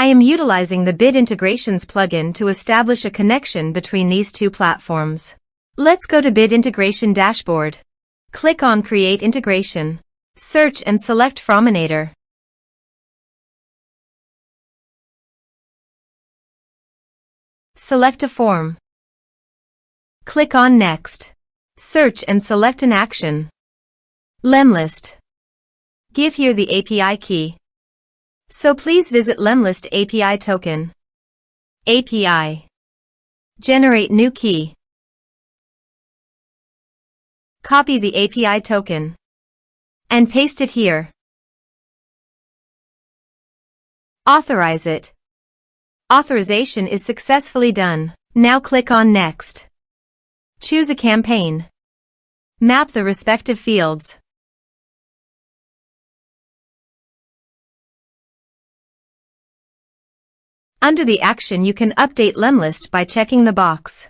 I am utilizing the Bit Integrations plugin to establish a connection between these two platforms. Let's go to Bit Integration Dashboard. Click on Create Integration. Search and select Forminator. Select a form. Click on Next. Search and select an action. Lemlist. Give here the API key. So please visit Lemlist API token. API. Generate new key. Copy the API token and paste it here. Authorize it. Authorization is successfully done. Now click on Next. Choose a campaign. Map the respective fields. Under the action you can update Lemlist by checking the box.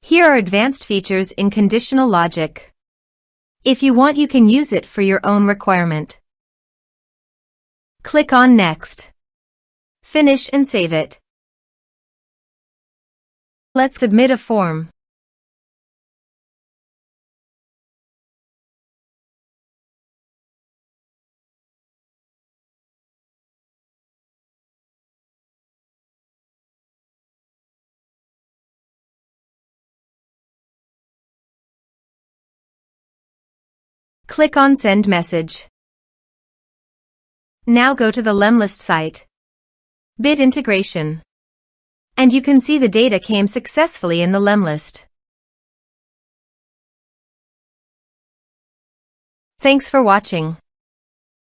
Here are advanced features in conditional logic. If you want you can use it for your own requirement. Click on Next. Finish and save it. Let's submit a form. Click on Send Message. Now go to the Lemlist site. Bit Integration. And you can see the data came successfully in the Lemlist. Thanks for watching.